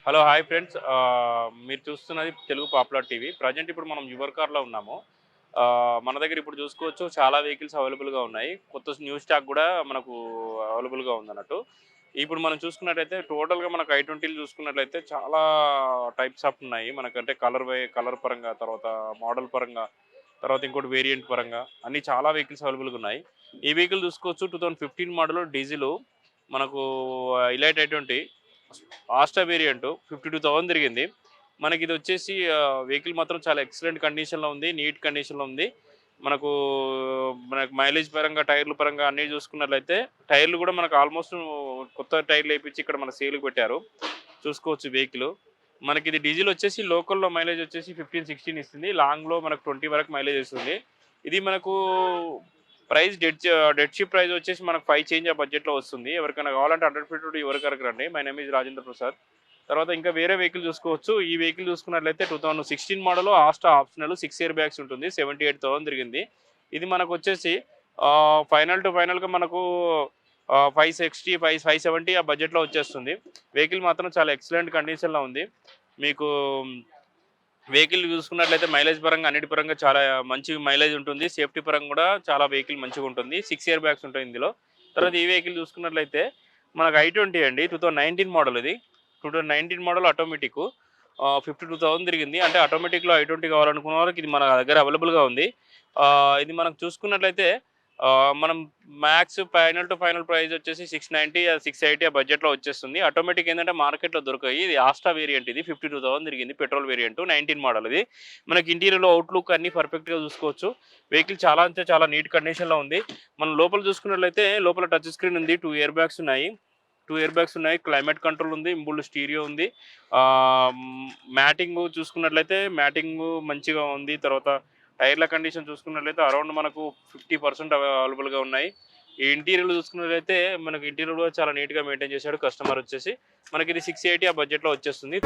Hello hi friends. మీరు చూస్తున్నది Telugu popular TV. Present ఇప్పుడు మనం యువర్ కార్లో ఉన్నాము. మన దగ్గర ఇప్పుడు చూసుకోవచ్చు చాలా వెహికల్స్ అవైలబుల్గా ఉన్నాయి. కొత్త న్యూ స్టాక్ కూడా మనకు అవైలబుల్గా ఉందన్నట్టు. ఇప్పుడు మనం చూసుకున్నట్టయితే టోటల్గా మనకు ఐ20లు చూసుకున్నట్లయితే చాలా టైప్స్ ఆఫ్ ఉన్నాయి. మనకంటే కలర్ పరంగా, తర్వాత మోడల్ పరంగా, తర్వాత ఇంకోటి వేరియంట్ పరంగా అన్ని చాలా వెహికల్స్ అవైలబుల్గా ఉన్నాయి. ఈ వెహికల్ చూసుకోవచ్చు 2015 మోడల్ డీజిల్ మనకు ఇలైట్ ఐ20 ఆస్టా వేరియంట్ 52,000 తిరిగింది. మనకి ఇది వచ్చేసి వెహికల్ మాత్రం చాలా ఎక్సలెంట్ కండిషన్‌లో ఉంది. నీట్ కండిషన్‌లో ఉంది. మనకు మనకు మైలేజ్ పరంగా, టైర్‌ల పరంగా అన్నీ చూసుకున్నట్లయితే టైర్‌లు కూడా మనకు ఆల్మోస్ట్ కొత్త టైర్‌లు ఏపిచ్చి ఇక్కడ మన సేల్‌కి పెట్టారు. చూసుకోవచ్చు వెహికల్. మనకిది డీజిల్ వచ్చేసి లోకల్‌లో మైలేజ్ వచ్చేసి 15, 16 ఇస్తుంది. లాంగ్‌లో మనకు 20 వరకు మైలేజ్ ఇస్తుంది. ఇది మనకు ప్రైస్ డెడ్ షిప్ ప్రైస్ వచ్చేసి మనకు 5 చేంజ్ ఆ బడ్జెట్‌లో వస్తుంది. ఎవరికైనా కావాలంటే 100 ఫీట్ టు యువర్ కార్‌కి రండి. My name is Rajendra Prasad. తర్వాత ఇంకా వేరే వెహికల్ చూసుకోవచ్చు. ఈ వెహికల్ చూసుకున్నట్లయితే 2016 model Asta optional 6 air bags ఉంటుంది. 78,000 తిరిగింది. ఇది మనకొచ్చేసి ఫైనల్ టు ఫైనల్‌గా మనకు 560, 570 ఆ బడ్జెట్‌లో వచ్చేస్తుంది. వెహికల్ మాత్రం చాలా ఎక్సలెంట్ కండిషన్‌లో ఉంది. మీకు వెహికల్ చూసుకున్నట్లయితే మైలేజ్ పరంగా అన్నిటి పరంగా చాలా మంచి మైలేజ్ ఉంటుంది. సేఫ్టీ పరంగా కూడా చాలా వెహికల్ మంచిగా ఉంటుంది. 6 ఇయర్ బ్యాగ్స్ ఉంటాయి ఇందులో. తర్వాత ఈ వెహికల్ చూసుకున్నట్లయితే మనకు ఐ20 అండి. 2019 మోడల్ ఇది. 2019 మోడల్ ఆటోమేటిక్. 52,000 తిరిగింది. అంటే ఆటోమేటిక్‌లో ఐ20 కావాలనుకున్న వాళ్ళకి ఇది మన దగ్గర అవైలబుల్‌గా ఉంది. ఇది మనం చూసుకున్నట్లయితే మనం max final to final price వచ్చేసి 690 680 ఆ బడ్జెట్‌లో వచ్చేస్తుంది. ఆటోమేటిక్ ఏంటంటే మార్కెట్‌లో దొరకాయి. ఇది ఆస్టా వేరియంట్ ఇది 52,000 తిరిగింది. పెట్రోల్ వేరియంట్ 19 మోడల్ ఇది. మనకి ఇంటీరియర్‌లో అవుట్‌లుక్ అన్నీ పర్ఫెక్ట్‌గా చూసుకోవచ్చు. వెహికల్ చాలా అంటే చాలా నీట్ కండిషన్‌లో ఉంది. మనం లోపల చూసుకున్నట్లయితే లోపల టచ్ స్క్రీన్ ఉంది. 2 ఇయర్ బ్యాగ్స్ ఉన్నాయి. 2 ఇయర్ బ్యాగ్స్ ఉన్నాయి. క్లైమేట్ కంట్రోల్ ఉంది. ఇంబుల్డ్ స్టీరియో ఉంది. ఆహ్, మ్యాటింగ్ చూసుకున్నట్లయితే మ్యాటింగ్ మంచిగా ఉంది. తర్వాత టైర్ల కండిషన్ చూసుకున్నట్లయితే అరౌండ్ మనకు 50% అవైలబుల్‌గా ఉన్నాయి. ఈ ఇంటీరియర్‌లో చూసుకున్నట్లయితే మనకి ఇంటీరియర్ కూడా చాలా నీట్‌గా మెయింటైన్ చేశాడు కస్టమర్ వచ్చేసి. మనకిది 680 ఆ బడ్జెట్‌లో వచ్చేస్తుంది.